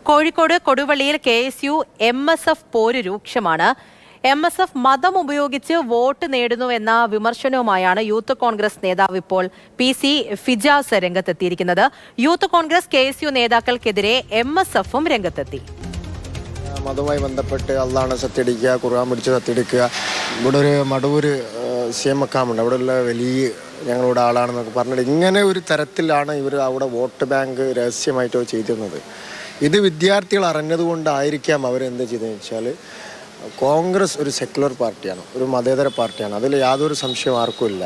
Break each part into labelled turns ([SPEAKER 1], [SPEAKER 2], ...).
[SPEAKER 1] Kozhikode കൊടുവള്ളിയിൽ KSU MSF പോര് രൂക്ഷമാണ്. MSF മതം ഉപയോഗിച്ച് വോട്ട് നേടുന്നുവെന്ന വിമർശനവുമായാണ് യൂത്ത് കോൺഗ്രസ് നേതാവ് ഇപ്പോൾ PC ഫിജാസ് രംഗത്തെത്തിയിരിക്കുന്നത്. യൂത്ത് കോൺഗ്രസ് KSU നേതാക്കൾക്കെതിരെ MSFും രംഗത്തെത്തി.
[SPEAKER 2] മതവുമായി ബന്ധപ്പെട്ട് അള്ളാഹുവിനെ സത്യടിക്കുക, ഖുർആൻ പിടിച്ച് സത്യടിക്കുക. ഇവിടെ ഒരു മടവൂർ CM മക്കാമുണ്ട്, അവിടെയുള്ള വലിയ ഞങ്ങളുടെ ആളാണെന്നൊക്കെ പറഞ്ഞിട്ട് ഇങ്ങനെ ഒരു തരത്തിലാണ് ഇവർ അവിടെ വോട്ട് ബാങ്ക് രഹസ്യമായിട്ടോ ചെയ്തിരുന്നത്. ഇത് വിദ്യാർത്ഥികൾ അറിഞ്ഞതുകൊണ്ടായിരിക്കാം അവരെന്ത് ചെയ്തതെന്ന് വെച്ചാൽ, കോൺഗ്രസ് ഒരു സെക്യുലർ പാർട്ടിയാണ്, ഒരു മതേതര പാർട്ടിയാണ്, അതിൽ യാതൊരു സംശയവും ആർക്കും ഇല്ല.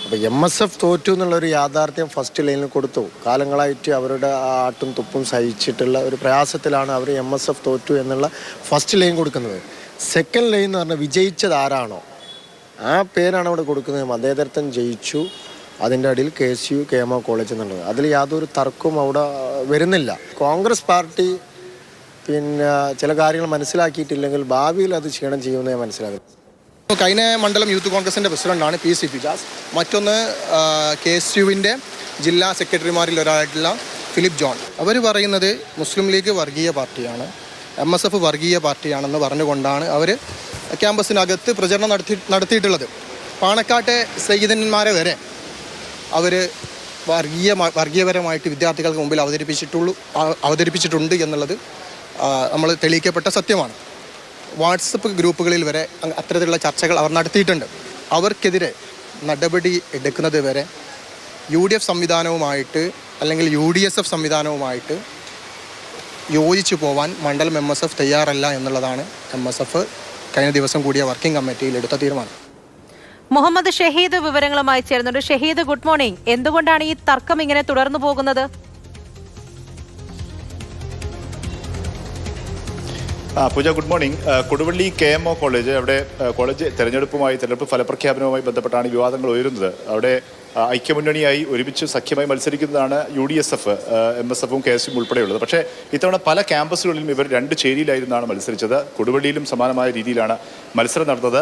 [SPEAKER 2] അപ്പോൾ MSF തോറ്റു എന്നുള്ളൊരു യാഥാർത്ഥ്യം ഫസ്റ്റ് ലൈനിൽ കൊടുത്തു. കാലങ്ങളായിട്ട് അവരുടെ ആട്ടും തുപ്പും സഹിച്ചിട്ടുള്ള ഒരു പ്രയാസത്തിലാണ് അവർ MSF തോറ്റു എന്നുള്ള ഫസ്റ്റ് ലൈൻ കൊടുക്കുന്നത്. സെക്കൻഡ് ലൈൻ എന്ന് പറഞ്ഞാൽ വിജയിച്ചത് ആരാണോ ആ പേരാണ് അവിടെ കൊടുക്കുന്നത്. മതേതരത്വം ജയിച്ചു, അതിൻ്റെ അടിയിൽ KSU KMO കോളേജ് എന്നുള്ളത്, അതിൽ യാതൊരു തർക്കവും അവിടെ വരുന്നില്ല. കോൺഗ്രസ് പാർട്ടി പിന്നെ ചില കാര്യങ്ങൾ മനസ്സിലാക്കിയിട്ടില്ലെങ്കിൽ ഭാവിയിൽ അത് ക്ഷീണം ചെയ്യുമെന്ന് ഞാൻ മനസ്സിലാക്കുന്നു.
[SPEAKER 3] കഴിഞ്ഞ മണ്ഡലം യൂത്ത് കോൺഗ്രസിൻ്റെ പ്രസിഡന്റാണ് PC ഫിജാസ്. മറ്റൊന്ന് KSUവിൻ്റെ ജില്ലാ സെക്രട്ടറിമാരിൽ ഒരാളായിട്ടുള്ള ഫിലിപ്പ് ജോൺ. അവർ പറയുന്നത് മുസ്ലിം ലീഗ് വർഗീയ പാർട്ടിയാണ്, MSF വർഗീയ പാർട്ടിയാണെന്ന് പറഞ്ഞുകൊണ്ടാണ് അവർ ക്യാമ്പസിനകത്ത് പ്രചരണം നടത്തിയിട്ടുള്ളത്. പാണക്കാട്ടെ സയ്യിദന്മാരെ വരെ അവർ വർഗീയപരമായിട്ട് വിദ്യാർത്ഥികൾക്ക് മുമ്പിൽ അവതരിപ്പിച്ചിട്ടുണ്ട് എന്നുള്ളത് നമ്മൾ തെളിയിക്കപ്പെട്ട സത്യമാണ്. വാട്സപ്പ് ഗ്രൂപ്പുകളിൽ വരെ അത്തരത്തിലുള്ള ചർച്ചകൾ അവർ നടത്തിയിട്ടുണ്ട്. അവർക്കെതിരെ നടപടി എടുക്കുന്നത് വരെ UDF സംവിധാനവുമായിട്ട് അല്ലെങ്കിൽ UDSF സംവിധാനവുമായിട്ട് യോജിച്ചു പോവാൻ മണ്ഡലം MSF തയ്യാറല്ല എന്നുള്ളതാണ് MSF കഴിഞ്ഞ ദിവസം കൂടിയ വർക്കിംഗ് കമ്മിറ്റിയിൽ എടുത്ത തീരുമാനം.
[SPEAKER 1] മുഹമ്മദ് ഷഹീദ് വിവരങ്ങളുമായി ചേർന്നുണ്ട്. Shaheed, good morning. എന്തുകൊണ്ടാണ് ഈ തർക്കം ഇങ്ങനെ തുടർന്നു പോകുന്നത്?
[SPEAKER 4] Pooja, good morning. Koduvally KMO college, അവിടെ കോളേജ് തെരഞ്ഞെടുപ്പ് ഫലപ്രഖ്യാപനവുമായി ബന്ധപ്പെട്ടാണ് വിവാദങ്ങൾ ഉയരുന്നത്. അവിടെ ഐക്യമുന്നണിയായി ഒരുമിച്ച് സഖ്യമായി മത്സരിക്കുന്നതാണ് UDSF, MSFും KSUം ഉൾപ്പെടെയുള്ളത്. പക്ഷേ ഇത്തവണ പല ക്യാമ്പസുകളിലും ഇവർ രണ്ട് ചേരിയിലായിരുന്നാണ് മത്സരിച്ചത്. കൊടുവള്ളിയിലും സമാനമായ രീതിയിലാണ് മത്സരം നടന്നത്.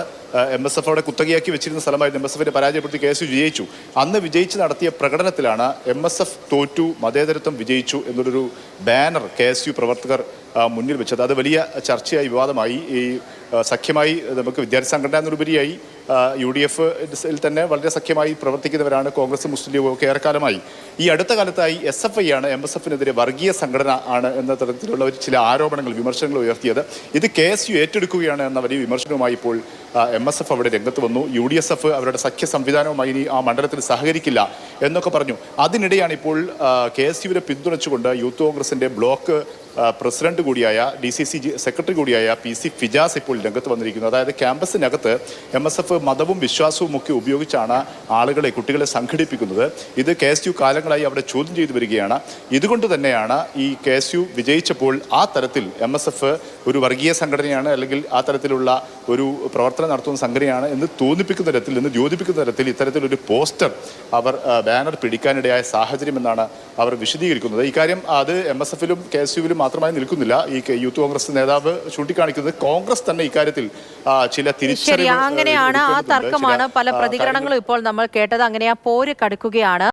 [SPEAKER 4] MSF അവിടെ കുത്തകയാക്കി വെച്ചിരുന്ന സ്ഥലമായിരുന്നു. MSFനെ പരാജയപ്പെടുത്തി KSU വിജയിച്ചു. അന്ന് വിജയിച്ച് നടത്തിയ പ്രകടനത്തിലാണ് MSF തോറ്റു, മതേതരത്വം വിജയിച്ചു എന്നൊരു ബാനർ KSU പ്രവർത്തകർ മുന്നിൽ വെച്ചത്. അത് വലിയ ചർച്ചയായി, വിവാദമായി. ഈ സഖ്യമായി നമുക്ക് വിദ്യാർത്ഥി സംഘടന എന്നതിലുപരിയായി UDFിൽ തന്നെ വളരെ സഖ്യമായി പ്രവർത്തിക്കുന്നവരാണ് കോൺഗ്രസ്, മുസ്ലിം ലീഗും ഒക്കെ ഏറെക്കാലമായി. ഈ അടുത്ത കാലത്തായി SFI ആണ് MSFനെതിരെ വർഗീയ സംഘടന ആണ് എന്ന തരത്തിലുള്ള ചില ആരോപണങ്ങൾ, വിമർശനങ്ങൾ ഉയർത്തിയത്. ഇത് KSU ഏറ്റെടുക്കുകയാണ് എന്ന വലിയ വിമർശനവുമായി ഇപ്പോൾ MSF അവിടെ രംഗത്ത് വന്നു. UDSF അവരുടെ സഖ്യ സംവിധാനവുമായി ഇനി ആ മണ്ഡലത്തിൽ സഹകരിക്കില്ല എന്നൊക്കെ പറഞ്ഞു. അതിനിടെയാണ് ഇപ്പോൾ KSUവിനെ പിന്തുണച്ചുകൊണ്ട് യൂത്ത് കോൺഗ്രസിന്റെ ബ്ലോക്ക് പ്രസിഡന്റ് കൂടിയായ DCC സെക്രട്ടറി കൂടിയായ PC ഫിജാസ് ഇപ്പോൾ രംഗത്ത് വന്നിരിക്കുന്നു. അതായത് ക്യാമ്പസിനകത്ത് MSF മതവും വിശ്വാസവും ഒക്കെ ഉപയോഗിച്ചാണ് ആളുകളെ, കുട്ടികളെ സംഘടിപ്പിക്കുന്നത്. ഇത് KSU കാലങ്ങളായി അവിടെ ചോദ്യം ചെയ്തു വരികയാണ്. ഇതുകൊണ്ട് തന്നെയാണ് ഈ KSU വിജയിച്ചപ്പോൾ ആ തരത്തിൽ MSF ഒരു വർഗീയ സംഘടനയാണ്, അല്ലെങ്കിൽ ആ തരത്തിലുള്ള ഒരു പ്രവർത്തനം നടത്തുന്ന സംഘടനയാണ് എന്ന് തോന്നിപ്പിക്കുന്ന തരത്തിൽ, എന്ന് ദ്യോതിപ്പിക്കുന്ന തരത്തിൽ ഇത്തരത്തിലൊരു പോസ്റ്റർ അവർ ബാനർ പിടിക്കാനിടയായ സാഹചര്യം എന്നാണ് അവർ വിശദീകരിക്കുന്നത്. ഇക്കാര്യം അത് MSFലും KSUവിലും മാത്രമായി നിൽക്കുന്നില്ല. ഈ യൂത്ത് കോൺഗ്രസ് നേതാവ് ചൂണ്ടിക്കാണിക്കുന്നത് കോൺഗ്രസ് തന്നെ ഇക്കാര്യത്തിൽ ചില
[SPEAKER 1] അങ്ങനെയാണ്. ആ തർക്കമാണ് പല പ്രതികരണങ്ങളും ഇപ്പോൾ നമ്മൾ കേട്ടത്. അങ്ങനെ ആ പോര് കടുക്കുകയാണ്.